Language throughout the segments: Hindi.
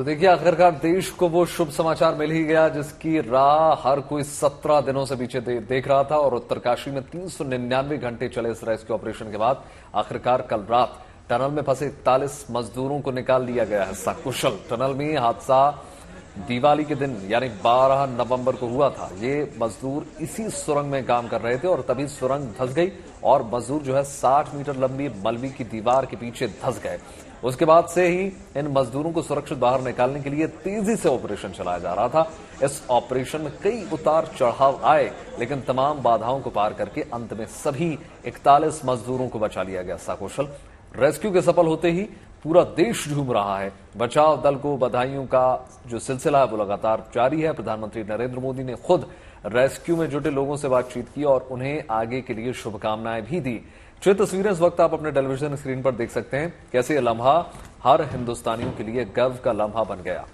तो देखिए, आखिरकार देश को वो शुभ समाचार मिल ही गया जिसकी राह हर कोई 17 दिनों से पीछे देख रहा था। और उत्तरकाशी में 399 घंटे चले इस रेस्क्यू ऑपरेशन के बाद आखिरकार कल रात टनल में फंसे 41 मजदूरों को निकाल लिया गया है सकुशल। टनल में हादसा दिवाली के दिन यानी 12 नवंबर को हुआ था। ये मजदूर इसी सुरंग में काम कर रहे थे और तभी सुरंग धंस गई और मजदूर जो है 60 मीटर लंबी मलबी की दीवार के पीछे धंस गए। उसके बाद से ही इन मजदूरों को सुरक्षित बाहर निकालने के लिए तेजी से ऑपरेशन चलाया जा रहा था। इस ऑपरेशन में कई उतार चढ़ाव आए, लेकिन तमाम बाधाओं को पार करके अंत में सभी 41 मजदूरों को बचा लिया गया सकुशल। रेस्क्यू के सफल होते ही पूरा देश झूम रहा है। बचाव दल को बधाइयों का जो सिलसिला है वो लगातार जारी है। प्रधानमंत्री नरेंद्र मोदी ने खुद रेस्क्यू में जुटे लोगों से बातचीत की और उन्हें आगे के लिए शुभकामनाएं भी दी। जो तस्वीरें इस वक्त आप अपने टेलीविजन स्क्रीन पर देख सकते हैं, कैसे यह लम्हा हर हिंदुस्तानियों के लिए गर्व का लम्हा बन गया।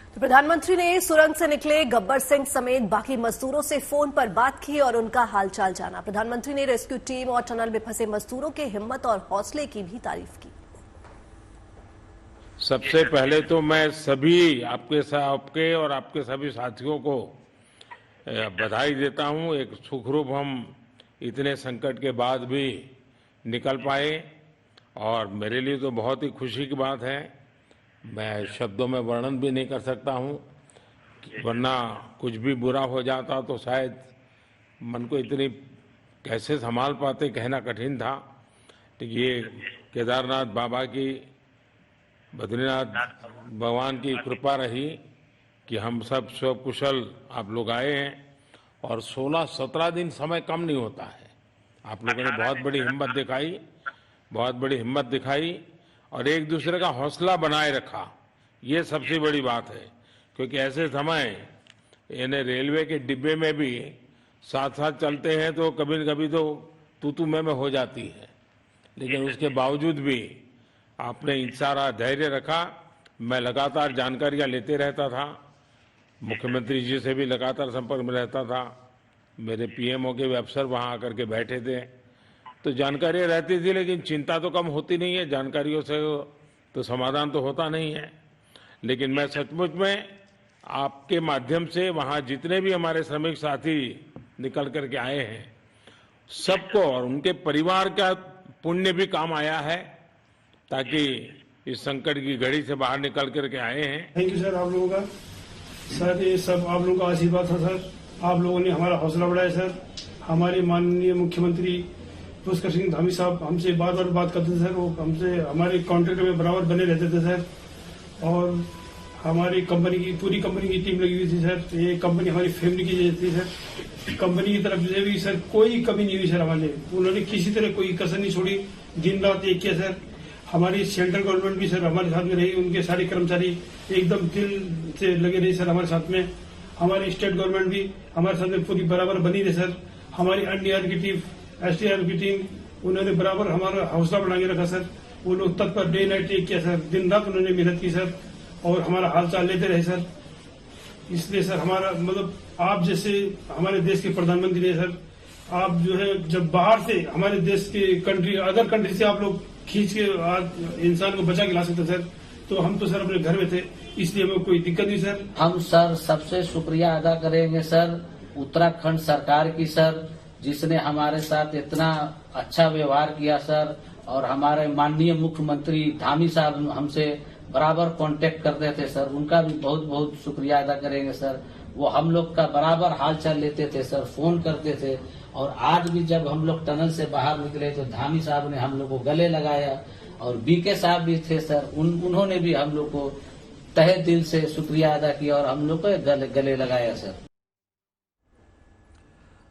तो प्रधानमंत्री ने सुरंग से निकले गब्बर सिंह समेत बाकी मजदूरों से फोन पर बात की और उनका हालचाल जाना। प्रधानमंत्री ने रेस्क्यू टीम और टनल में फंसे मजदूरों के हिम्मत और हौसले की भी तारीफ की। सबसे पहले तो मैं सभी आपके और आपके सभी साथियों को बधाई देता हूं। एक सुखरूप हम इतने संकट के बाद भी निकल पाए और मेरे लिए तो बहुत ही खुशी की बात है। मैं शब्दों में वर्णन भी नहीं कर सकता हूं, वरना कुछ भी बुरा हो जाता तो शायद मन को इतनी कैसे संभाल पाते कहना कठिन था। तो ये केदारनाथ बाबा की, बद्रीनाथ भगवान की कृपा रही कि हम सब कुशल आप लोग आए हैं और 16-17 दिन समय कम नहीं होता है। आप लोगों ने बहुत बड़ी हिम्मत दिखाई और एक दूसरे का हौसला बनाए रखा। ये सबसे बड़ी बात है, क्योंकि ऐसे समय इन्हें रेलवे के डिब्बे में भी साथ साथ चलते हैं तो कभी न कभी तो तू मैं हो जाती है, लेकिन उसके बावजूद भी आपने सारा धैर्य रखा। मैं लगातार जानकारियां लेते रहता था, मुख्यमंत्री जी से भी लगातार संपर्क में रहता था, मेरे पीएमओ के भी अफसर वहां आकर के बैठे थे, तो जानकारियां रहती थी, लेकिन चिंता तो कम होती नहीं है। जानकारियों से तो समाधान तो होता नहीं है। लेकिन मैं सचमुच में आपके माध्यम से वहां जितने भी हमारे श्रमिक साथी निकल करके आए हैं, सबको और उनके परिवार का पुण्य भी काम आया है, ताकि इस संकट की घड़ी से बाहर निकल करके आए हैं। थैंक यू सर, आप लोगों का सर, ये सब आप लोगों का आशीर्वाद था सर। आप लोगों ने हमारा हौसला बढ़ाया सर। हमारे माननीय मुख्यमंत्री पुष्कर सिंह धामी साहब हमसे बार बार बात करते थे सर। वो हमसे हमारे कॉन्ट्रैक्ट में बराबर बने रहते थे सर। और हमारी पूरी कंपनी की टीम लगी हुई थी सर। ये कंपनी हमारी फैमिली की जैसी थी सर। कंपनी की तरफ से भी सर कोई कमी नहीं हुई सर। उन्होंने किसी तरह कोई कसर नहीं छोड़ी, दिन रात एक किया सर। हमारी सेंट्रल गवर्नमेंट भी सर हमारे साथ में रही, उनके सारे कर्मचारी एकदम दिल से लगे रहे सर हमारे साथ में। हमारी स्टेट गवर्नमेंट भी हमारे साथ में पूरी बराबर बनी रही सर। हमारी एनडीआर की टीम, एसडीआर की टीम, उन्होंने बराबर हमारा हौसला बढ़ा के रखा सर। वो लोग तत्पर डे नाइट एक किया सर, दिन रात उन्होंने मेहनत की सर और हमारा हालचाल लेते रहे सर। इसलिए सर हमारा आप जैसे हमारे देश के प्रधानमंत्री है सर, आप जो है जब बाहर से हमारे देश के अदर कंट्री से आप लोग खींच के इंसान को बचा के ला सकते सर, तो हम तो सर अपने घर में थे, इसलिए हमें कोई दिक्कत नहीं सर। हम सर सबसे शुक्रिया अदा करेंगे सर उत्तराखंड सरकार की सर, जिसने हमारे साथ इतना अच्छा व्यवहार किया सर। और हमारे माननीय मुख्यमंत्री धामी साहब हमसे बराबर कांटेक्ट करते थे सर, उनका भी बहुत बहुत शुक्रिया अदा करेंगे सर। वो हम लोग का बराबर हालचाल लेते थे सर, फोन करते थे। और आज भी जब हम लोग टनल से बाहर निकले तो धामी साहब ने हम लोग को गले लगाया और बीके साहब भी थे सर, उन्होंने भी हम लोग को तहे दिल से शुक्रिया अदा किया और हम लोग को गले लगाया सर।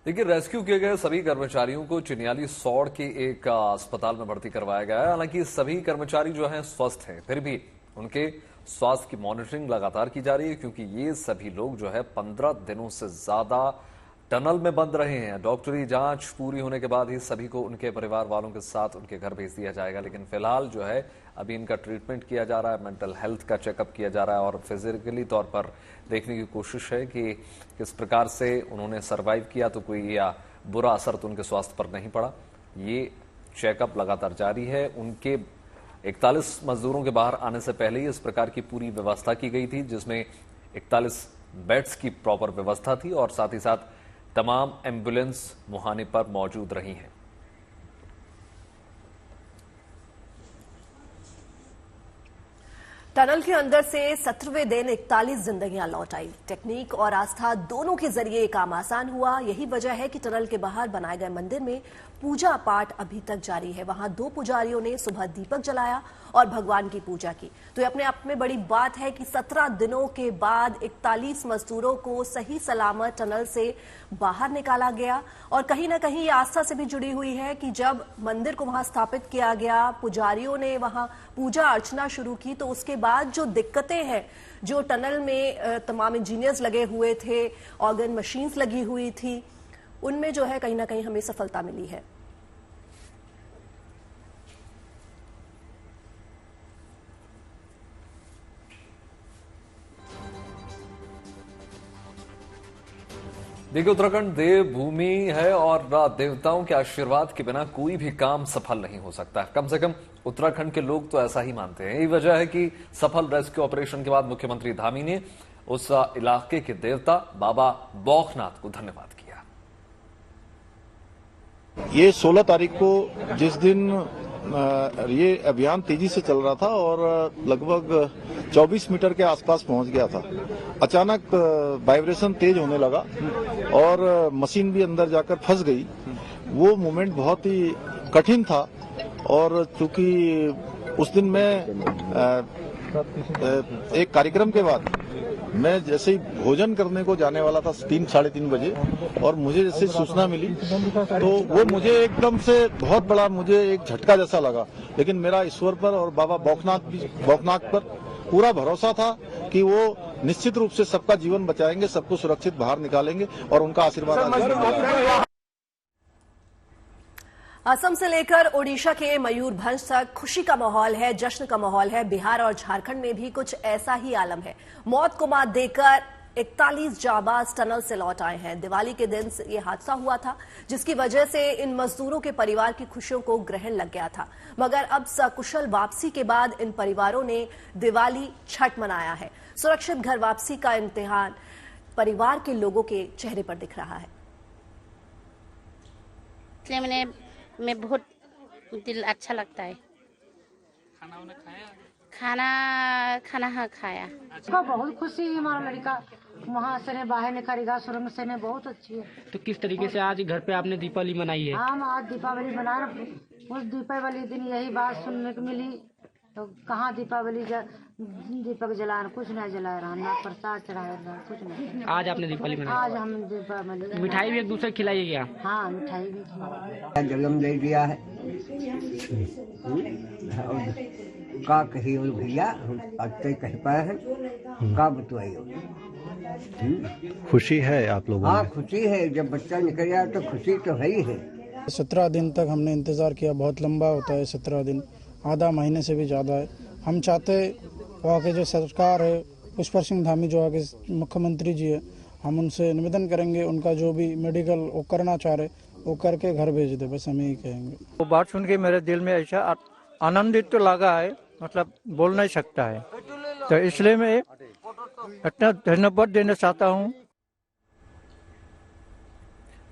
देखिए, रेस्क्यू किए गए सभी कर्मचारियों को चिन्याली सौड़ के एक अस्पताल में भर्ती करवाया गया है। हालांकि सभी कर्मचारी जो हैं स्वस्थ हैं, फिर भी उनके स्वास्थ्य की मॉनिटरिंग लगातार की जा रही है, क्योंकि ये सभी लोग जो है 15 दिनों से ज्यादा टनल में बंद रहे हैं। डॉक्टरी जांच पूरी होने के बाद ही सभी को उनके परिवार वालों के साथ उनके घर भेज दिया जाएगा। लेकिन फिलहाल जो है अभी इनका ट्रीटमेंट किया जा रहा है, मेंटल हेल्थ का चेकअप किया जा रहा है और फिजिकली तौर पर देखने की कोशिश है कि किस प्रकार से उन्होंने सर्वाइव किया, तो कोई या बुरा असर तो उनके स्वास्थ्य पर नहीं पड़ा। ये चेकअप लगातार जारी है। उनके 41 मजदूरों के बाहर आने से पहले ही इस प्रकार की पूरी व्यवस्था की गई थी, जिसमें 41 बेड्स की प्रॉपर व्यवस्था थी और साथ ही साथ तमाम एम्बुलेंस मुहाने पर मौजूद रही हैं। टनल के अंदर से 17वें दिन 41 जिंदगियां लौट आई। टेक्निक और आस्था दोनों के जरिए ये काम आसान हुआ। यही वजह है कि टनल के बाहर बनाए गए मंदिर में पूजा पाठ अभी तक जारी है। वहां 2 पुजारियों ने सुबह दीपक जलाया और भगवान की पूजा की। तो ये अपने आप में बड़ी बात है कि 17 दिनों के बाद 41 मजदूरों को सही सलामत टनल से बाहर निकाला गया। और कहीं ना कहीं ये आस्था से भी जुड़ी हुई है कि जब मंदिर को वहां स्थापित किया गया, पुजारियों ने वहां पूजा अर्चना शुरू की, तो उसके बाद जो दिक्कतें हैं, जो टनल में तमाम इंजीनियर्स लगे हुए थे, ऑर्गन मशीन्स लगी हुई थी, उनमें जो है कहीं ना कहीं हमें सफलता मिली है। देखिए, उत्तराखंड देवभूमि है और देवताओं के आशीर्वाद के बिना कोई भी काम सफल नहीं हो सकता। कम से कम उत्तराखंड के लोग तो ऐसा ही मानते हैं। यही वजह है कि सफल रेस्क्यू ऑपरेशन के बाद मुख्यमंत्री धामी ने उस इलाके के देवता बाबा बौखनाथ को धन्यवाद किया। ये 16 तारीख को जिस दिन ये अभियान तेजी से चल रहा था और लगभग 24 मीटर के आसपास पहुंच गया था, अचानक वाइब्रेशन तेज होने लगा और मशीन भी अंदर जाकर फंस गई। वो मोमेंट बहुत ही कठिन था और चूंकि उस दिन मैं एक कार्यक्रम के बाद मैं जैसे ही भोजन करने को जाने वाला था 3 साढ़े 3 बजे, और मुझे जैसे सूचना मिली तो वो मुझे एकदम से बहुत बड़ा मुझे एक झटका जैसा लगा। लेकिन मेरा ईश्वर पर और बाबा बौखनाथ पर पूरा भरोसा था कि वो निश्चित रूप से सबका जीवन बचाएंगे, सबको सुरक्षित बाहर निकालेंगे और उनका आशीर्वाद। असम से लेकर ओडिशा के मयूरभंज तक खुशी का माहौल है, जश्न का माहौल है। बिहार और झारखंड में भी कुछ ऐसा ही आलम है। मौत को मात देकर 41 जाबाज टनल से लौट आए हैं। दिवाली के दिन ये हादसा हुआ था, जिसकी वजह से इन मजदूरों के परिवार की खुशियों को ग्रहण लग गया था। मगर अब सकुशल वापसी के बाद इन परिवारों ने दिवाली छठ मनाया है। सुरक्षित घर वापसी का इम्तिहान परिवार के लोगों के चेहरे पर दिख रहा है। इसलिए मैं बहुत दिल अच्छा लगता है। खाना हाँ खाया। बहुत खुशी है। हमारा लड़का वहाँ से बाहर निकलेगा, सुरंग से ने बहुत अच्छी है। तो किस तरीके से आज घर पे आपने दीपावली मनाई है? हम आज दीपावली मना रहे। उस दीपावली दिन यही बात सुनने को मिली, तो कहाँ दीपावली दीपक जलाए, कुछ नहीं जलाए रहा, ना प्रसाद चढ़ाए रहा, कुछ नहीं। आज आपने दीपावली मनाई? आज हम दीपावली मिठाई भी एक दूसरे खिलाई क्या? हाँ, मिठाई भी खिलाई। जन्म दे दिया है का कही भैया, हम अच्छे कह पाए हैं का बतवाइयो। खुशी है आप लोगों? हाँ, खुशी है। जब बच्चा निकल जाए तो खुशी तो है ही है। 17 दिन तक हमने इंतजार किया। बहुत लंबा होता है 17 दिन, आधा महीने से भी ज़्यादा है। हम चाहते वहाँ के जो सरकार है, पुष्कर सिंह धामी जो आगे मुख्यमंत्री जी है, हम उनसे निवेदन करेंगे उनका जो भी मेडिकल वो करना चाह रहे वो करके घर भेज दे, बस हम यही कहेंगे। वो बात सुन के मेरे दिल में ऐसा आनंदित तो लगा है, मतलब बोल नहीं सकता है। तो इसलिए मैं इतना धन्यवाद देना चाहता हूँ।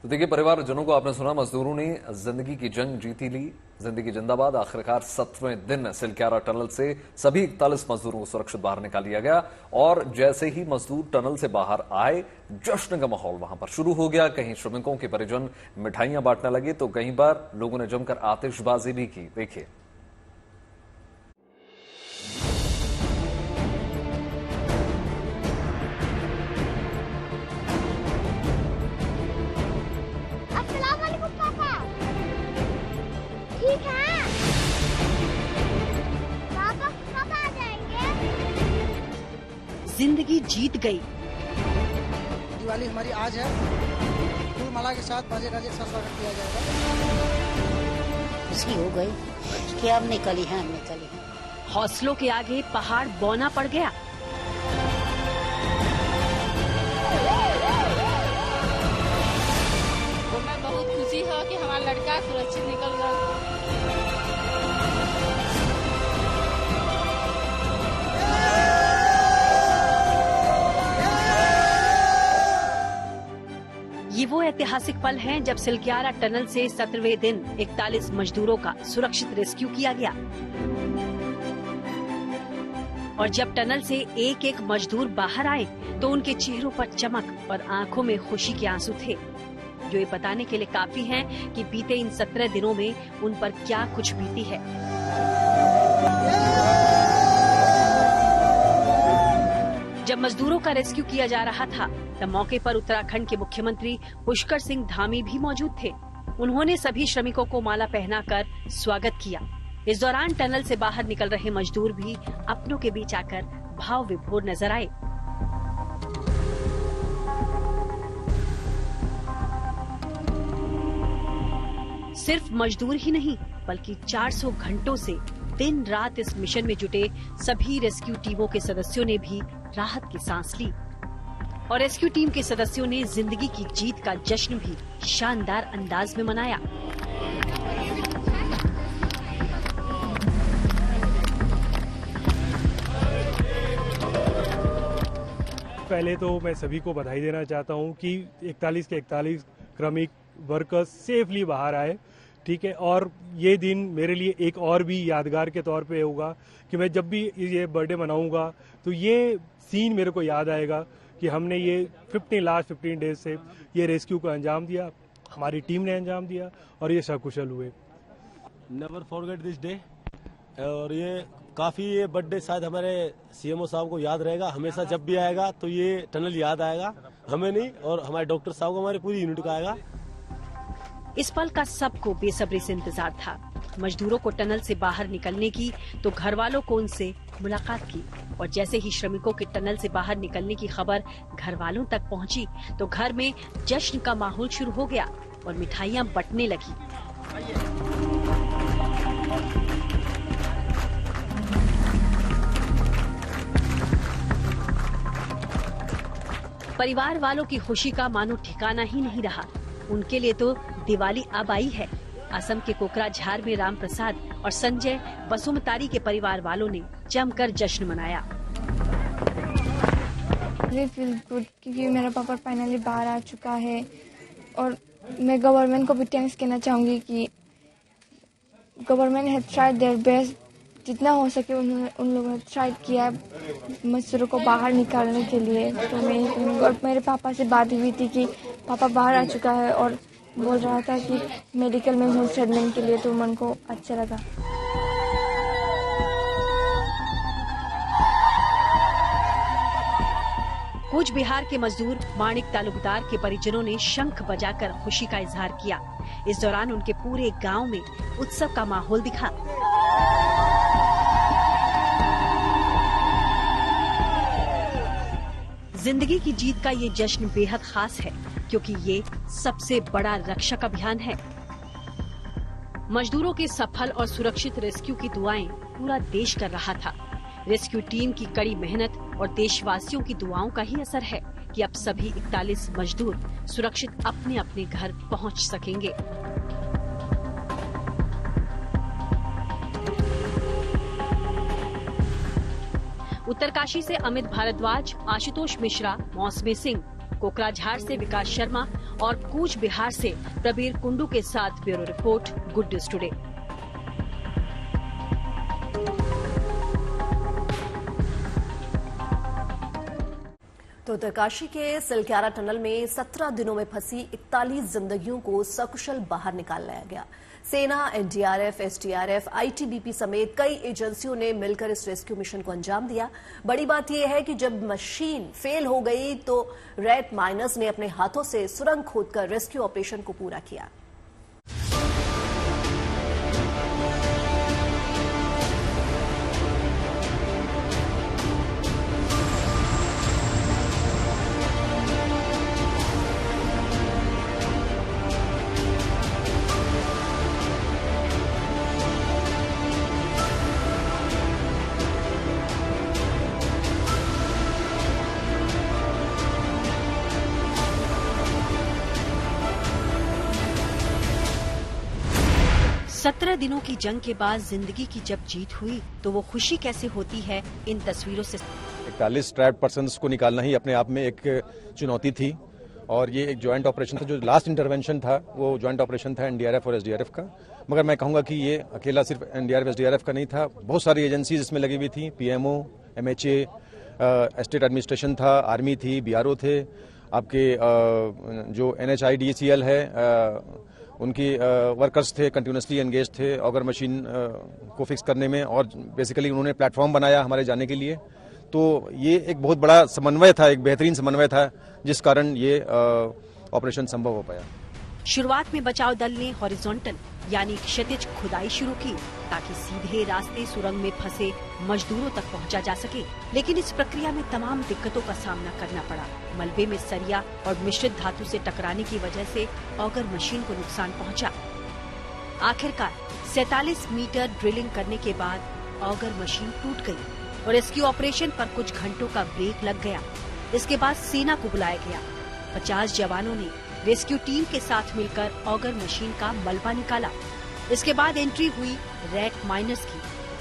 तो देखिए, परिवारजनों को आपने सुना, मजदूरों ने जिंदगी की जंग जीती ली। जिंदगी जिंदाबाद। आखिरकार 7वें दिन सिलक्यारा टनल से सभी 41 मजदूरों को सुरक्षित बाहर निकाल लिया गया और जैसे ही मजदूर टनल से बाहर आए, जश्न का माहौल वहां पर शुरू हो गया। कहीं श्रमिकों के परिजन मिठाइयां बांटने लगे तो कहीं बार लोगों ने जमकर आतिशबाजी भी की। देखिए, जिंदगी जीत गई। दिवाली हमारी आज है। फूल माला के साथ बाजे गाजे के साथ स्वागत किया जाएगा। खुशी हो गई कि अब निकली है, निकली है। हौसलों के आगे पहाड़ बौना पड़ गया। तो मैं बहुत लड़का सुरक्षित निकल गया। ये वो ऐतिहासिक पल हैं जब सिलक्यारा टनल से 17वें दिन 41 मजदूरों का सुरक्षित रेस्क्यू किया गया और जब टनल से एक एक मजदूर बाहर आए तो उनके चेहरों पर चमक और आंखों में खुशी के आंसू थे, जो ये बताने के लिए काफी हैं कि बीते इन 17 दिनों में उन पर क्या कुछ बीती है। जब मजदूरों का रेस्क्यू किया जा रहा था तब मौके पर उत्तराखंड के मुख्यमंत्री पुष्कर सिंह धामी भी मौजूद थे। उन्होंने सभी श्रमिकों को माला पहनाकर स्वागत किया। इस दौरान टनल से बाहर निकल रहे मजदूर भी अपनों के बीच आकर भाव विभोर नजर आए। सिर्फ मजदूर ही नहीं बल्कि 400 घंटों से दिन रात इस मिशन में जुटे सभी रेस्क्यू टीमों के सदस्यों ने भी राहत की सांस ली और रेस्क्यू टीम के सदस्यों ने जिंदगी की जीत का जश्न भी शानदार अंदाज में मनाया। पहले तो मैं सभी को बधाई देना चाहता हूं कि 41 के 41 श्रमिक वर्कर्स सेफली बाहर आए, ठीक है। और ये दिन मेरे लिए एक और भी यादगार के तौर पे होगा कि मैं जब भी ये बर्थडे मनाऊंगा तो ये सीन मेरे को याद आएगा कि हमने ये लास्ट 15 डेज से ये रेस्क्यू को अंजाम दिया, हमारी टीम ने अंजाम दिया और ये सकुशल हुए। Never forget this day. और ये काफ़ी ये बर्थडे शायद हमारे सीएमओ साहब को याद रहेगा, हमेशा जब भी आएगा तो ये टनल याद आएगा, हमें नहीं और हमारे डॉक्टर साहब को, हमारी पूरी यूनिट का आएगा। इस पल का सबको बेसब्री से इंतजार था। मजदूरों को टनल से बाहर निकलने की तो घर वालों को उनसे मुलाकात की और जैसे ही श्रमिकों के टनल से बाहर निकलने की खबर घर वालों तक पहुंची तो घर में जश्न का माहौल शुरू हो गया और मिठाइयां बंटने लगी। परिवार वालों की खुशी का मानो ठिकाना ही नहीं रहा। उनके लिए तो दिवाली अब आई है। असम के कोकराझार में राम प्रसाद और संजय बसुमतारी के परिवार वालों ने जमकर जश्न मनाया। आई फील गुड क्योंकि मेरा पापा फाइनली बाहर आ चुका है और मैं गवर्नमेंट को भी थैंक्स कहना चाहूँगी कि government have tried their best, जितना हो सके उन लोगों ने ट्राई किया मजदूरों को बाहर निकालने के लिए। तो मैं और मेरे पापा से बात हुई थी कि पापा बाहर आ चुका है और बोल रहा था कि मेडिकल में हूँ ट्रीटमेंट के लिए, तो मन को अच्छा लगा। कूच बिहार के मजदूर माणिक तालुकदार के परिजनों ने शंख बजाकर खुशी का इजहार किया। इस दौरान उनके पूरे गांव में उत्सव का माहौल दिखा। जिंदगी की जीत का ये जश्न बेहद खास है क्योंकि ये सबसे बड़ा रक्षक अभियान है। मजदूरों के सफल और सुरक्षित रेस्क्यू की दुआएं पूरा देश कर रहा था। रेस्क्यू टीम की कड़ी मेहनत और देशवासियों की दुआओं का ही असर है कि अब सभी 41 मजदूर सुरक्षित अपने अपने घर पहुंच सकेंगे। उत्तरकाशी से अमित भारद्वाज, आशुतोष मिश्रा, मौसमी सिंह, कोकराझार से विकास शर्मा और कूच बिहार से प्रबीर कुंडू के साथ bureau report, good news today. तो उत्तरकाशी के सिलक्यारा टनल में 17 दिनों में फंसी 41 जिंदगियों को सकुशल बाहर निकाल लाया गया। सेना, एनडीआरएफ, एसडीआरएफ, आईटीबीपी समेत कई एजेंसियों ने मिलकर इस रेस्क्यू मिशन को अंजाम दिया। बड़ी बात यह है कि जब मशीन फेल हो गई तो रेड माइनर्स ने अपने हाथों से सुरंग खोदकर रेस्क्यू ऑपरेशन को पूरा किया। 17 दिनों की जंग के बाद जिंदगी की जब जीत हुई तो वो खुशी कैसे होती है, इन तस्वीरों से 41 ट्रैप्ड पर्सन्स को निकालना ही अपने आप में एक चुनौती थी और ये एक ज्वाइंट ऑपरेशन था। जो लास्ट इंटरवेंशन था वो ज्वाइंट ऑपरेशन था एनडीआरएफ और एसडीआरएफ का, मगर मैं कहूंगा कि ये अकेला सिर्फ एनडीआरएफ एसडीआरएफ का नहीं था, बहुत सारी एजेंसीज इसमें लगी हुई थी। पीएमओ, एमएचए, स्टेट एडमिनिस्ट्रेशन था, आर्मी थी, बीआरओ थे, आपके जो एनएचआईडीसीएल है उनकी वर्कर्स थे, कंटिन्यूसली एंगेज थे ऑगर मशीन को फिक्स करने में, और बेसिकली उन्होंने प्लेटफॉर्म बनाया हमारे जाने के लिए। तो ये एक बहुत बड़ा समन्वय था, एक बेहतरीन समन्वय था, जिस कारण ये ऑपरेशन संभव हो पाया। शुरुआत में बचाव दल ने हॉरिजॉन्टल यानी क्षैतिज खुदाई शुरू की ताकि सीधे रास्ते सुरंग में फंसे मजदूरों तक पहुंचा जा सके, लेकिन इस प्रक्रिया में तमाम दिक्कतों का सामना करना पड़ा। मलबे में सरिया और मिश्रित धातु से टकराने की वजह से ऑगर मशीन को नुकसान पहुंचा। आखिरकार 47 मीटर ड्रिलिंग करने के बाद ऑगर मशीन टूट गई और रेस्क्यू ऑपरेशन पर कुछ घंटों का ब्रेक लग गया। इसके बाद सेना को बुलाया गया। 50 जवानों ने रेस्क्यू टीम के साथ मिलकर ऑगर मशीन का मलबा निकाला। इसके बाद एंट्री हुई रैट माइनर्स की,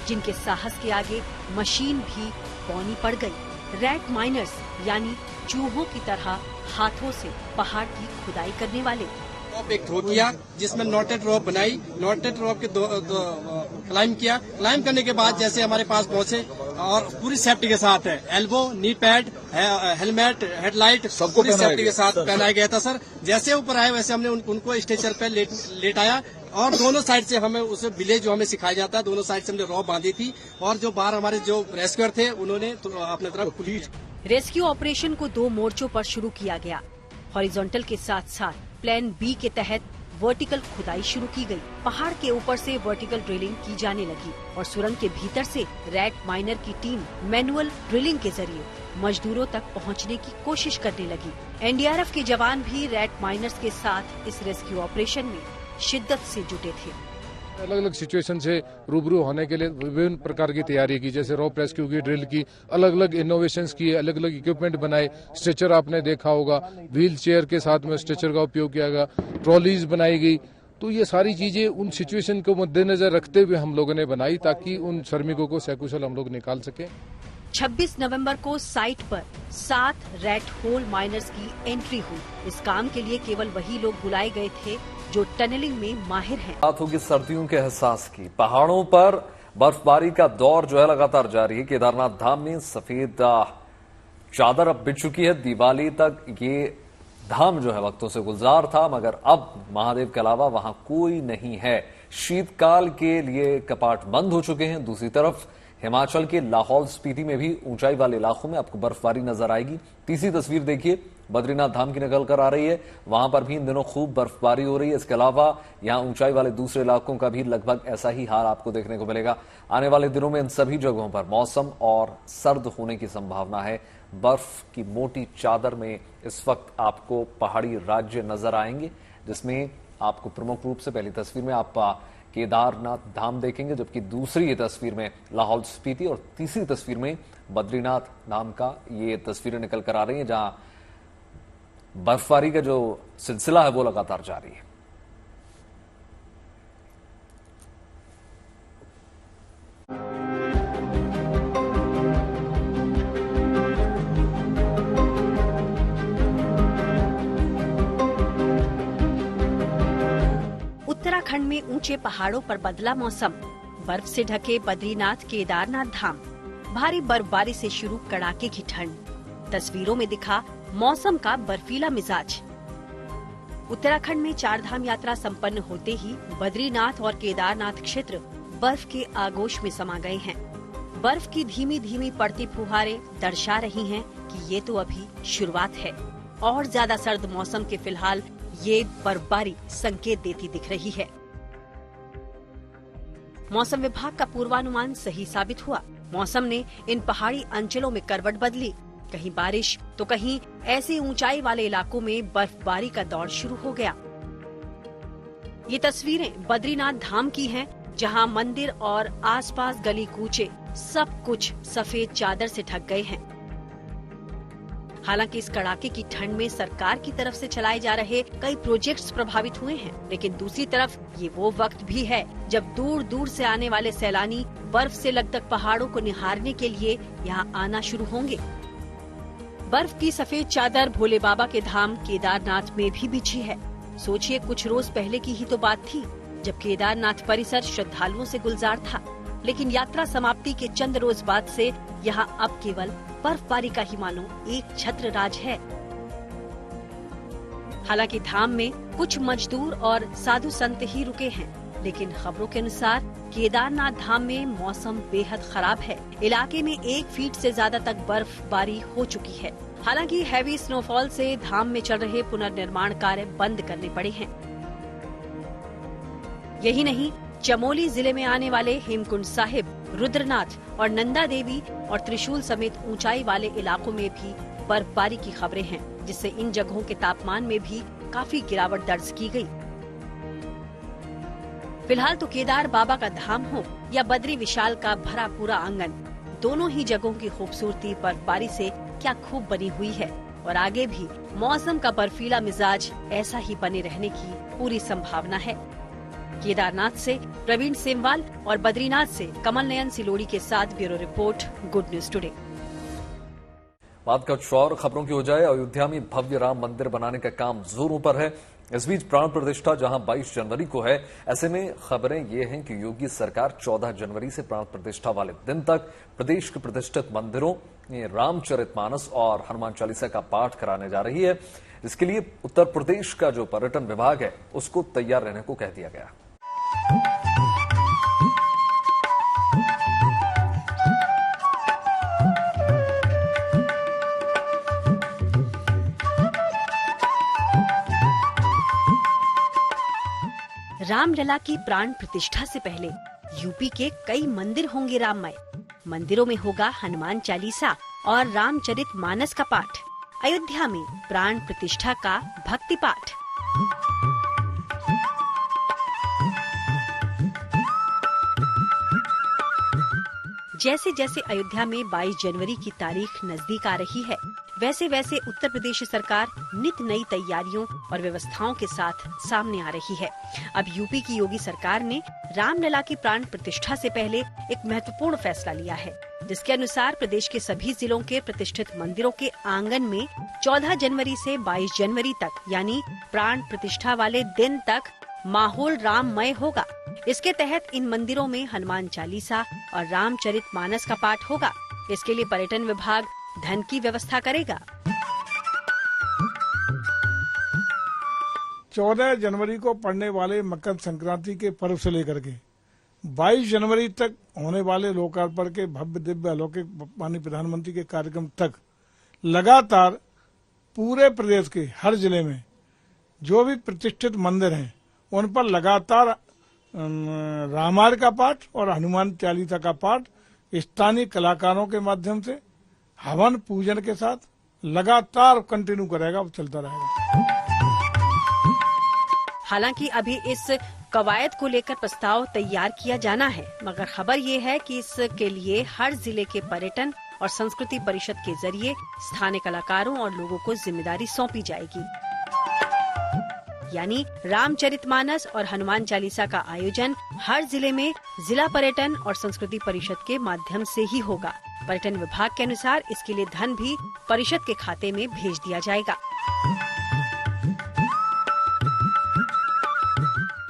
जिनके साहस के आगे मशीन भी पौनी पड़ गई। रैट माइनर्स यानी चूहों की तरह हाथों से पहाड़ की खुदाई करने वाले। रॉप एक थ्रो किया जिसमें नॉटेड रॉप बनाई, नॉटेड रॉप के दो क्लाइम किया। क्लाइम करने के बाद जैसे हमारे पास पहुंचे और पूरी सेफ्टी के साथ है, elbow, knee pad, helmet, headlight सबको पूरी सेफ्टी के साथ पहनाया गया था सर। जैसे ऊपर आए वैसे हमने उनको स्ट्रेचर पे लेटाया और दोनों साइड से हमें उसे विलेज जो हमें सिखाया जाता है, दोनों साइड से हमने रॉप बांधी थी और जो बाहर हमारे जो रेस्क्यूअर थे उन्होंने अपने तरफ पुलिस। रेस्क्यू ऑपरेशन को 2 मोर्चों पर शुरू किया गया। हॉरिजॉन्टल के साथ साथ प्लान बी के तहत वर्टिकल खुदाई शुरू की गई। पहाड़ के ऊपर से वर्टिकल ड्रिलिंग की जाने लगी और सुरंग के भीतर से रैट माइनर की टीम मैनुअल ड्रिलिंग के जरिए मजदूरों तक पहुंचने की कोशिश करने लगी। एनडीआरएफ के जवान भी रैट माइनर्स के साथ इस रेस्क्यू ऑपरेशन में शिद्दत से जुटे थे। अलग अलग सिचुएशन से रूबरू होने के लिए विभिन्न प्रकार की तैयारी की, जैसे रॉप रेस्क्यू की, ड्रिल की, अलग अलग इनोवेशंस किए, अलग अलग इक्विपमेंट बनाए। स्ट्रेचर आपने देखा होगा, व्हील चेयर के साथ में स्ट्रेचर का उपयोग किया गया, ट्रॉलीज बनाई गई। तो ये सारी चीजें उन सिचुएशन को मद्देनजर रखते हुए हम लोगों ने बनाई ताकि उन श्रमिकों को सकुशल हम लोग निकाल सके। 26 नवंबर को साइट पर 7 रैट होल माइनर्स की एंट्री हुई। इस काम के लिए केवल वही लोग बुलाए गए थे जो टनलिंग में माहिर हैं। बात होगी सर्दियों के एहसास की। पहाड़ों पर बर्फबारी का दौर जो है लगातार जारी है। केदारनाथ धाम में सफेद चादर अब बिछ चुकी है। दिवाली तक ये धाम जो है वक्तों से गुलजार था, मगर अब महादेव के अलावा वहां कोई नहीं है। शीतकाल के लिए कपाट बंद हो चुके हैं। दूसरी तरफ हिमाचल के लाहौल स्पीति में भी ऊंचाई वाले इलाकों में आपको बर्फबारी नजर आएगी। तीसरी तस्वीर देखिए, बद्रीनाथ धाम की निकल कर आ रही है। वहां पर भी इन दिनों खूब बर्फबारी हो रही है। इसके अलावा यहां ऊंचाई वाले दूसरे इलाकों का भी लगभग ऐसा ही हाल आपको देखने को मिलेगा। आने वाले दिनों में इन सभी जगहों पर मौसम और सर्द होने की संभावना है। बर्फ की मोटी चादर में इस वक्त आपको पहाड़ी राज्य नजर आएंगे, जिसमें आपको प्रमुख रूप से पहली तस्वीर में आप केदारनाथ धाम देखेंगे, जबकि दूसरी तस्वीर में लाहौल स्पीति और तीसरी तस्वीर में बद्रीनाथ धाम का ये तस्वीरें निकल कर आ रही हैं, जहां बर्फबारी का जो सिलसिला है वो लगातार जारी है। उत्तराखंड में ऊंचे पहाड़ों पर बदला मौसम। बर्फ से ढके बद्रीनाथ केदारनाथ धाम। भारी बर्फबारी से शुरू कड़ाके की ठंड। तस्वीरों में दिखा मौसम का बर्फीला मिजाज। उत्तराखंड में 4 धाम यात्रा संपन्न होते ही बद्रीनाथ और केदारनाथ क्षेत्र बर्फ के आगोश में समा गए हैं। बर्फ की धीमी धीमी पड़ती फुहारें दर्शा रही हैं कि ये तो अभी शुरुआत है और ज्यादा सर्द मौसम के फिलहाल ये बर्फबारी संकेत देती दिख रही है। मौसम विभाग का पूर्वानुमान सही साबित हुआ। मौसम ने इन पहाड़ी अंचलों में करवट बदली। कहीं बारिश तो कहीं ऐसे ऊंचाई वाले इलाकों में बर्फबारी का दौर शुरू हो गया। ये तस्वीरें बद्रीनाथ धाम की हैं, जहां मंदिर और आसपास गली कूचे सब कुछ सफेद चादर से ढक गए हैं। हालांकि इस कड़ाके की ठंड में सरकार की तरफ से चलाए जा रहे कई प्रोजेक्ट्स प्रभावित हुए हैं, लेकिन दूसरी तरफ ये वो वक्त भी है जब दूर दूर से आने वाले सैलानी बर्फ से लकदक पहाड़ों को निहारने के लिए यहाँ आना शुरू होंगे। बर्फ की सफेद चादर भोले बाबा के धाम केदारनाथ में भी बिछी है। सोचिए, कुछ रोज पहले की ही तो बात थी जब केदारनाथ परिसर श्रद्धालुओं से गुलजार था, लेकिन यात्रा समाप्ति के चंद रोज बाद से यहाँ अब केवल बर्फबारी का ही मानो एक छत्र राज है। हालांकि धाम में कुछ मजदूर और साधु संत ही रुके हैं, लेकिन खबरों के अनुसार केदारनाथ धाम में मौसम बेहद खराब है। इलाके में 1 फीट से ज्यादा तक बर्फबारी हो चुकी है। हालांकि हैवी स्नोफॉल से धाम में चल रहे पुनर्निर्माण कार्य बंद करने पड़े हैं। यही नहीं, चमोली जिले में आने वाले हेमकुंड साहिब, रुद्रनाथ और नंदा देवी और त्रिशूल समेत ऊंचाई वाले इलाकों में भी बर्फबारी की खबरें हैं, जिससे इन जगहों के तापमान में भी काफी गिरावट दर्ज की गई। फिलहाल तो केदार बाबा का धाम हो या बद्री विशाल का भरा पूरा आंगन, दोनों ही जगहों की खूबसूरती बर्फबारी से क्या खूब बनी हुई है और आगे भी मौसम का बर्फीला मिजाज ऐसा ही बने रहने की पूरी संभावना है। केदारनाथ से प्रवीण सेमवाल और बद्रीनाथ से कमल नयन सिलोड़ी के साथ bureau report, good news today. बात कुछ और खबरों की हो जाए। अयोध्या में भव्य राम मंदिर बनाने का काम जोरों पर है। इस बीच प्राण प्रतिष्ठा जहां 22 जनवरी को है, ऐसे में खबरें ये हैं कि योगी सरकार 14 जनवरी से प्राण प्रतिष्ठा वाले दिन तक प्रदेश के प्रतिष्ठित मंदिरों में रामचरितमानस और हनुमान चालीसा का पाठ कराने जा रही है। इसके लिए उत्तर प्रदेश का जो पर्यटन विभाग है उसको तैयार रहने को कह दिया गया। रामलला की प्राण प्रतिष्ठा से पहले यूपी के कई मंदिर होंगे राममय। मंदिरों में होगा हनुमान चालीसा और रामचरितमानस का पाठ। अयोध्या में प्राण प्रतिष्ठा का भक्ति पाठ। जैसे जैसे अयोध्या में 22 जनवरी की तारीख नजदीक आ रही है, वैसे वैसे उत्तर प्रदेश सरकार नित नई तैयारियों और व्यवस्थाओं के साथ सामने आ रही है। अब यूपी की योगी सरकार ने रामलला की प्राण प्रतिष्ठा से पहले एक महत्वपूर्ण फैसला लिया है, जिसके अनुसार प्रदेश के सभी जिलों के प्रतिष्ठित मंदिरों के आंगन में 14 जनवरी से 22 जनवरी तक यानी प्राण प्रतिष्ठा वाले दिन तक माहौल राममय होगा। इसके तहत इन मंदिरों में हनुमान चालीसा और रामचरितमानस का पाठ होगा। इसके लिए पर्यटन विभाग धन की व्यवस्था करेगा। 14 जनवरी को पड़ने वाले मकर संक्रांति के पर्व से लेकर के 22 जनवरी तक होने वाले लोकार्पण के भव्य दिव्य अलौकिक माननीय प्रधानमंत्री के कार्यक्रम तक लगातार पूरे प्रदेश के हर जिले में जो भी प्रतिष्ठित मंदिर हैं उन पर लगातार रामायण का पाठ और हनुमान चालीसा का पाठ स्थानीय कलाकारों के माध्यम से हवन पूजन के साथ लगातार कंटिन्यू करेगा, चलता रहेगा। हालांकि अभी इस कवायद को लेकर प्रस्ताव तैयार किया जाना है, मगर खबर ये है कि इसके लिए हर जिले के पर्यटन और संस्कृति परिषद के जरिए स्थानीय कलाकारों और लोगों को जिम्मेदारी सौंपी जाएगी। यानी रामचरितमानस और हनुमान चालीसा का आयोजन हर जिले में जिला पर्यटन और संस्कृति परिषद के माध्यम से ही होगा। पर्यटन विभाग के अनुसार इसके लिए धन भी परिषद के खाते में भेज दिया जाएगा।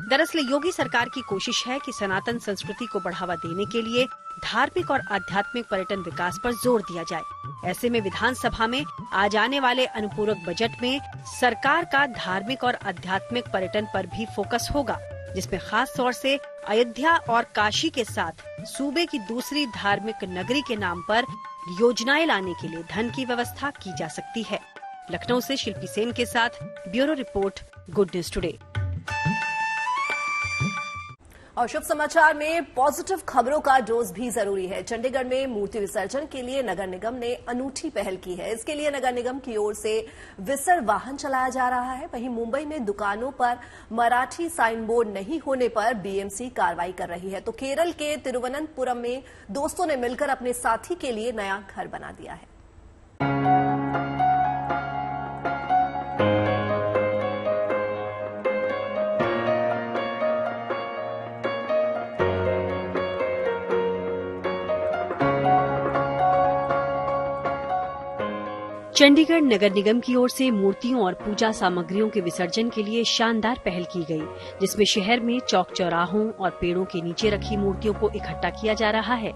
दरअसल योगी सरकार की कोशिश है कि सनातन संस्कृति को बढ़ावा देने के लिए धार्मिक और आध्यात्मिक पर्यटन विकास पर जोर दिया जाए। ऐसे में विधानसभा में आज आने वाले अनुपूरक बजट में सरकार का धार्मिक और आध्यात्मिक पर्यटन पर भी फोकस होगा, जिसमें खास तौर से अयोध्या और काशी के साथ सूबे की दूसरी धार्मिक नगरी के नाम पर योजनाएं लाने के लिए धन की व्यवस्था की जा सकती है। लखनऊ से शिल्पी सेन के साथ bureau report, good news today. और शुभ समाचार में पॉजिटिव खबरों का डोज भी जरूरी है। चंडीगढ़ में मूर्ति विसर्जन के लिए नगर निगम ने अनूठी पहल की है। इसके लिए नगर निगम की ओर से विसर वाहन चलाया जा रहा है। वहीं मुंबई में दुकानों पर मराठी साइन बोर्ड नहीं होने पर बीएमसी कार्रवाई कर रही है, तो केरल के तिरुवनंतपुरम में दोस्तों ने मिलकर अपने साथी के लिए नया घर बना दिया है। चंडीगढ़ नगर निगम की ओर से मूर्तियों और पूजा सामग्रियों के विसर्जन के लिए शानदार पहल की गई, जिसमें शहर में चौक चौराहों और पेड़ों के नीचे रखी मूर्तियों को इकट्ठा किया जा रहा है।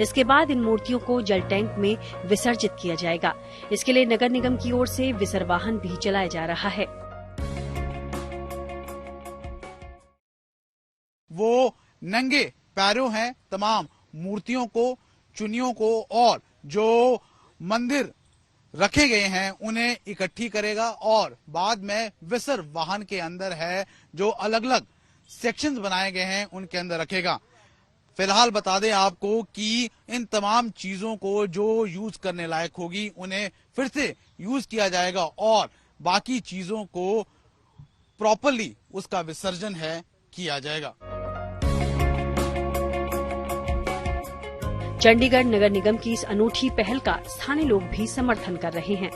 इसके बाद इन मूर्तियों को जल टैंक में विसर्जित किया जाएगा। इसके लिए नगर निगम की ओर से विसर वाहन भी चलाया जा रहा है। वो नंगे पैरों हैं तमाम मूर्तियों को, चुनियों को और जो मंदिर रखे गए हैं उन्हें इकट्ठी करेगा और बाद में विसर वाहन के अंदर है जो अलग अलग सेक्शंस बनाए गए हैं उनके अंदर रखेगा। फिलहाल बता दें आपको कि इन तमाम चीजों को जो यूज करने लायक होगी उन्हें फिर से यूज किया जाएगा और बाकी चीजों को प्रॉपरली उसका विसर्जन है किया जाएगा। चंडीगढ़ नगर निगम की इस अनूठी पहल का स्थानीय लोग भी समर्थन कर रहे हैं।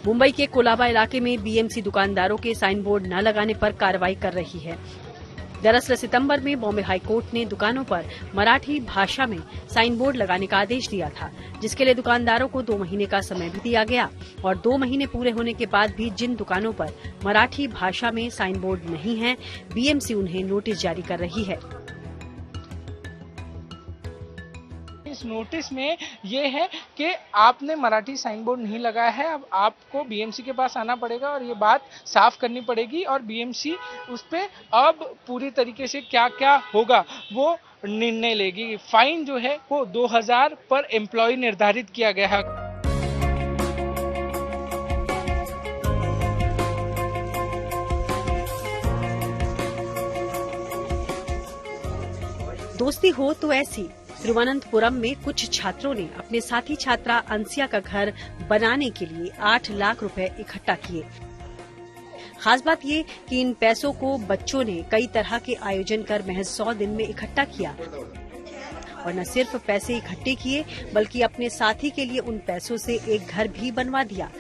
मुंबई के कोलाबा इलाके में बीएमसी दुकानदारों के साइन बोर्ड न लगाने पर कार्रवाई कर रही है। दरअसल सितंबर में बॉम्बे हाईकोर्ट ने दुकानों पर मराठी भाषा में साइन बोर्ड लगाने का आदेश दिया था, जिसके लिए दुकानदारों को 2 महीने का समय भी दिया गया और 2 महीने पूरे होने के बाद भी जिन दुकानों पर मराठी भाषा में साइन बोर्ड नहीं है, बीएमसी उन्हें नोटिस जारी कर रही है। इस नोटिस में ये है कि आपने मराठी साइन बोर्ड नहीं लगाया है, अब आपको बीएमसी के पास आना पड़ेगा और ये बात साफ करनी पड़ेगी और बीएमसी उस पे अब पूरी तरीके से क्या क्या होगा वो निर्णय लेगी। फाइन जो है वो 2000 पर एम्प्लॉय निर्धारित किया गया है। दोस्ती हो तो ऐसी तिरुवनंतपुरम में कुछ छात्रों ने अपने साथी छात्रा अंसिया का घर बनाने के लिए 8 लाख रुपए इकट्ठा किए। खास बात ये कि इन पैसों को बच्चों ने कई तरह के आयोजन कर महज 100 दिन में इकट्ठा किया और न सिर्फ पैसे इकट्ठे किए बल्कि अपने साथी के लिए उन पैसों से एक घर भी बनवा दिया।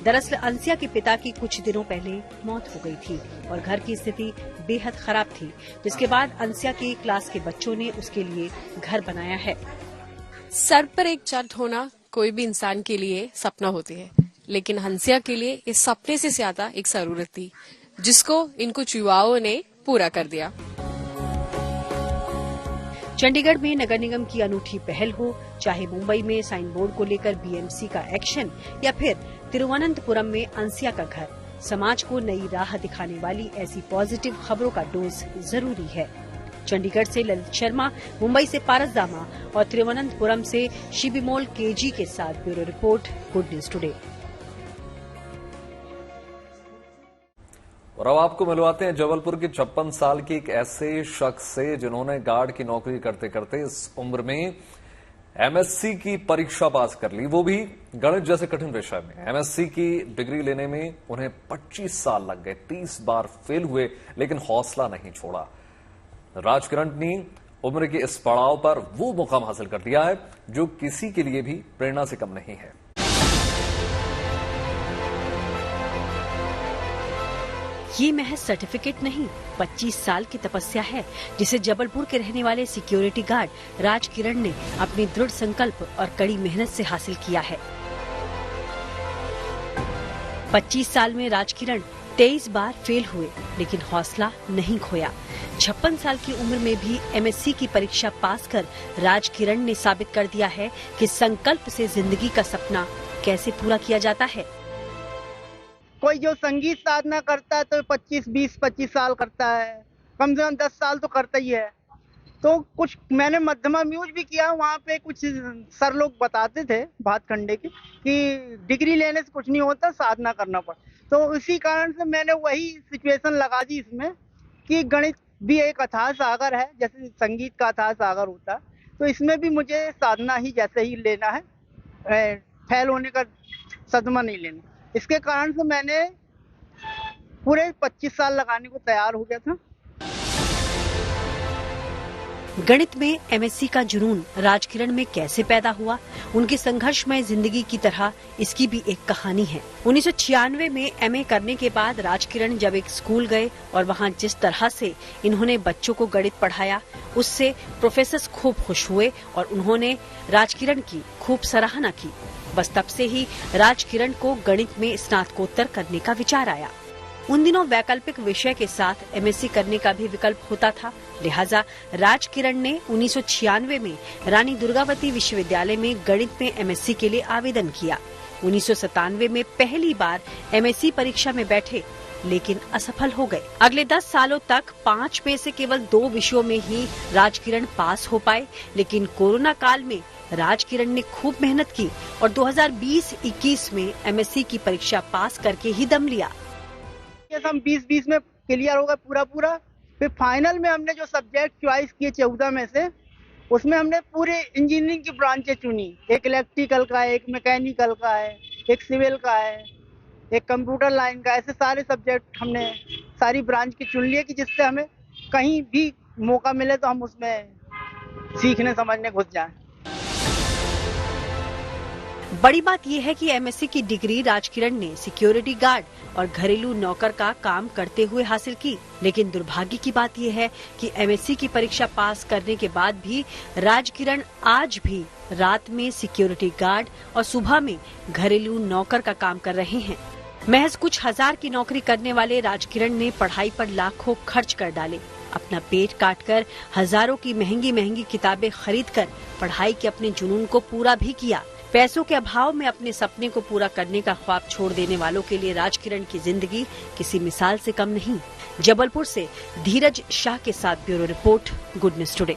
दरअसल अंसिया के पिता की कुछ दिनों पहले मौत हो गई थी और घर की स्थिति बेहद खराब थी, जिसके बाद अंसिया के क्लास के बच्चों ने उसके लिए घर बनाया है। सर पर एक छत होना कोई भी इंसान के लिए सपना होती है, लेकिन हंसिया के लिए इस सपने से ज्यादा एक जरूरत थी, जिसको इन कुछ युवाओं ने पूरा कर दिया। चंडीगढ़ में नगर निगम की अनूठी पहल हो, चाहे मुंबई में साइन बोर्ड को लेकर बीएमसी का एक्शन या फिर तिरुवनंतपुरम में अंसिया का घर, समाज को नई राह दिखाने वाली ऐसी पॉजिटिव खबरों का डोज जरूरी है। चंडीगढ़ से ललित शर्मा, मुंबई से पारस दामा और तिरुवनंतपुरम से शिबिमोल केजी के साथ bureau report, good news today. और अब आपको मिलवाते हैं जबलपुर के 56 साल के एक ऐसे शख्स से जिन्होंने गार्ड की नौकरी करते करते इस उम्र में एमएससी की परीक्षा पास कर ली, वो भी गणित जैसे कठिन विषय में। एमएससी की डिग्री लेने में उन्हें 25 साल लग गए, 30 बार फेल हुए, लेकिन हौसला नहीं छोड़ा। राजकिरण ने उम्र के इस पड़ाव पर वो मुकाम हासिल कर लिया है जो किसी के लिए भी प्रेरणा से कम नहीं है। ये महज सर्टिफिकेट नहीं, 25 साल की तपस्या है, जिसे जबलपुर के रहने वाले सिक्योरिटी गार्ड राजकिरण ने अपनी दृढ़ संकल्प और कड़ी मेहनत से हासिल किया है। 25 साल में राजकिरण 23 बार फेल हुए, लेकिन हौसला नहीं खोया। 56 साल की उम्र में भी एमएससी की परीक्षा पास कर राजकिरण ने साबित कर दिया है कि संकल्प से जिंदगी का सपना कैसे पूरा किया जाता है। कोई जो संगीत साधना करता है तो 25 साल करता है, कम से कम 10 साल तो करता ही है। तो कुछ मैंने मध्यमा म्यूज भी किया, वहाँ पे कुछ सर लोग बताते थे भातखंडे की कि डिग्री लेने से कुछ नहीं होता, साधना करना पड़ता। तो इसी कारण से मैंने वही सिचुएशन लगा दी इसमें कि गणित भी एक अथाह सागर है, जैसे संगीत का अथाह सागर होता है, तो इसमें भी मुझे साधना ही जैसे ही लेना है, फेल होने का सदमा नहीं लेना। इसके कारण से मैंने पूरे 25 साल लगाने को तैयार हो गया था। गणित में एमएससी का जुनून राजकिरण में कैसे पैदा हुआ, उनकी संघर्षमय जिंदगी की तरह इसकी भी एक कहानी है। 1996 में एमए करने के बाद राजकिरण जब एक स्कूल गए और वहां जिस तरह से इन्होंने बच्चों को गणित पढ़ाया, उससे प्रोफेसर खूब खुश हुए और उन्होंने राजकिरण की खूब सराहना की। बस तब से ही राजकिरण को गणित में स्नातकोत्तर करने का विचार आया। उन दिनों वैकल्पिक विषय के साथ एमएससी करने का भी विकल्प होता था, लिहाजा राजकिरण ने 1996 में रानी दुर्गावती विश्वविद्यालय में गणित में एमएससी के लिए आवेदन किया। 1997 में पहली बार एमएससी परीक्षा में बैठे, लेकिन असफल हो गए। अगले 10 सालों तक 5 में से केवल 2 विषयों में ही राजकिरण पास हो पाए, लेकिन कोरोना काल में राजकिरण ने खूब मेहनत की और 2020-21 में एमएससी की परीक्षा पास करके ही दम लिया। हम 2020 में क्लियर होगा पूरा। फिर फाइनल में हमने जो सब्जेक्ट चॉइस किए 14 में से, उसमें हमने पूरे इंजीनियरिंग की ब्रांचें चुनी। एक इलेक्ट्रिकल का है, एक मैकेनिकल का है, एक सिविल का है, एक कंप्यूटर लाइन का, ऐसे सारे सब्जेक्ट हमने सारी ब्रांच की चुन लिए कि जिससे हमें कहीं भी मौका मिले तो हम उसमें सीखने समझने घुस जाएं। बड़ी बात यह है कि एमएससी की डिग्री राजकिरण ने सिक्योरिटी गार्ड और घरेलू नौकर का काम करते हुए हासिल की, लेकिन दुर्भाग्य की बात यह है कि एमएससी की परीक्षा पास करने के बाद भी राजकिरण आज भी रात में सिक्योरिटी गार्ड और सुबह में घरेलू नौकर का काम कर रहे हैं। महज कुछ हजार की नौकरी करने वाले राजकिरण ने पढ़ाई पर लाखों खर्च कर डाले, अपना पेट काटकर हजारों की महंगी किताबें खरीदकर पढ़ाई के अपने जुनून को पूरा भी किया। पैसों के अभाव में अपने सपने को पूरा करने का ख्वाब छोड़ देने वालों के लिए राजकिरण की जिंदगी किसी मिसाल से कम नहीं। जबलपुर से धीरज शाह के साथ bureau report, good news today.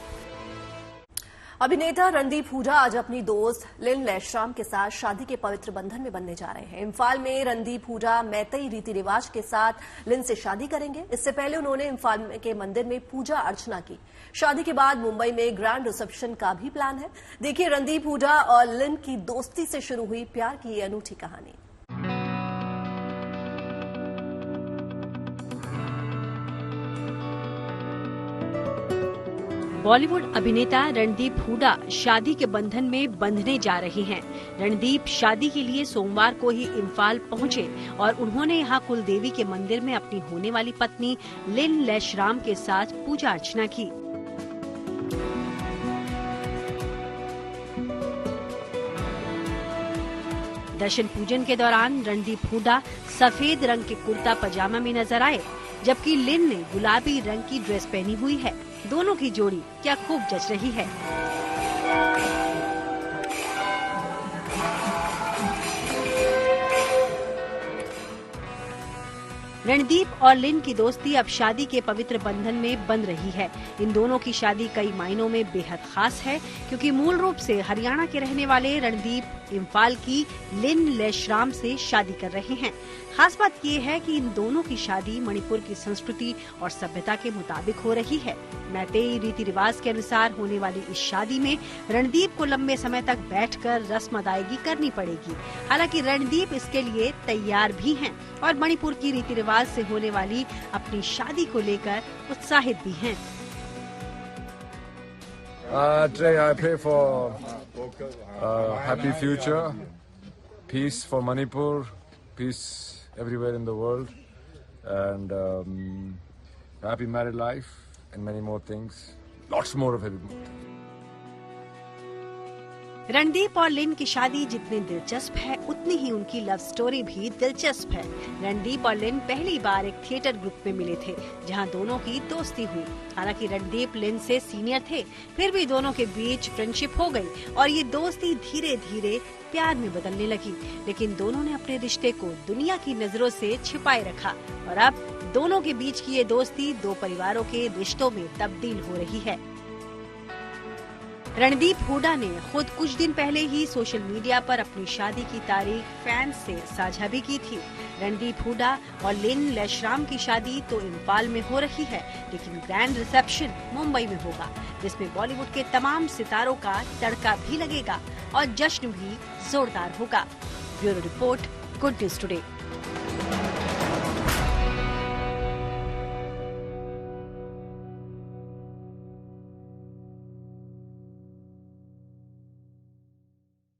अभिनेता रणदीप हुड्डा आज अपनी दोस्त लिन लेशराम के साथ शादी के पवित्र बंधन में बंधने जा रहे हैं। इम्फाल में रणदीप हुड्डा मैतेई रीति रिवाज के साथ लिन से शादी करेंगे। इससे पहले उन्होंने इम्फाल के मंदिर में पूजा अर्चना की। शादी के बाद मुंबई में ग्रैंड रिसेप्शन का भी प्लान है। देखिए रणदीप हुड्डा और लिन की दोस्ती से शुरू हुई प्यार की ये अनूठी कहानी। बॉलीवुड अभिनेता रणदीप हुड्डा शादी के बंधन में बंधने जा रहे हैं। रणदीप शादी के लिए सोमवार को ही इम्फाल पहुंचे और उन्होंने यहां कुलदेवी के मंदिर में अपनी होने वाली पत्नी लिन लेशराम के साथ पूजा अर्चना की। दर्शन पूजन के दौरान रणदीप हुड्डा सफेद रंग के कुर्ता पजामा में नजर आए, जबकि लिन ने गुलाबी रंग की ड्रेस पहनी हुई है। दोनों की जोड़ी क्या खूब जच रही है। रणदीप और लिन की दोस्ती अब शादी के पवित्र बंधन में बंध रही है। इन दोनों की शादी कई मायनों में बेहद खास है, क्योंकि मूल रूप से हरियाणा के रहने वाले रणदीप इम्फाल की लिन लेशराम से शादी कर रहे हैं। खास बात ये है कि इन दोनों की शादी मणिपुर की संस्कृति और सभ्यता के मुताबिक हो रही है। मैतेई रीति रिवाज के अनुसार होने वाली इस शादी में रणदीप को लंबे समय तक बैठकर रस्म अदायगी करनी पड़ेगी। हालांकि रणदीप इसके लिए तैयार भी हैं और मणिपुर की रीति रिवाज से होने वाली अपनी शादी को लेकर उत्साहित भी हैं। Today I pray for happy future, peace for Manipur, peace everywhere in the world, and happy married life and many more things, lots more of it. Randeep और लिन की शादी जितनी दिलचस्प है, उतनी ही उनकी लव स्टोरी भी दिलचस्प है। रणदीप और लिन पहली बार एक थिएटर ग्रुप में मिले थे, जहां दोनों की दोस्ती हुई। हालांकि रणदीप लिन से सीनियर थे, फिर भी दोनों के बीच फ्रेंडशिप हो गई और ये दोस्ती धीरे धीरे प्यार में बदलने लगी। लेकिन दोनों ने अपने रिश्ते को दुनिया की नजरों से छिपाए रखा और अब दोनों के बीच की ये दोस्ती दो परिवारों के रिश्तों में तब्दील हो रही है। रणदीप हुड्डा ने खुद कुछ दिन पहले ही सोशल मीडिया पर अपनी शादी की तारीख फैंस से साझा भी की थी। रणदीप हुड्डा और लिन लेशराम की शादी तो इम्फाल में हो रही है, लेकिन ग्रैंड रिसेप्शन मुंबई में होगा, जिसमें बॉलीवुड के तमाम सितारों का तड़का भी लगेगा और जश्न भी जोरदार होगा। Bureau report, good news today.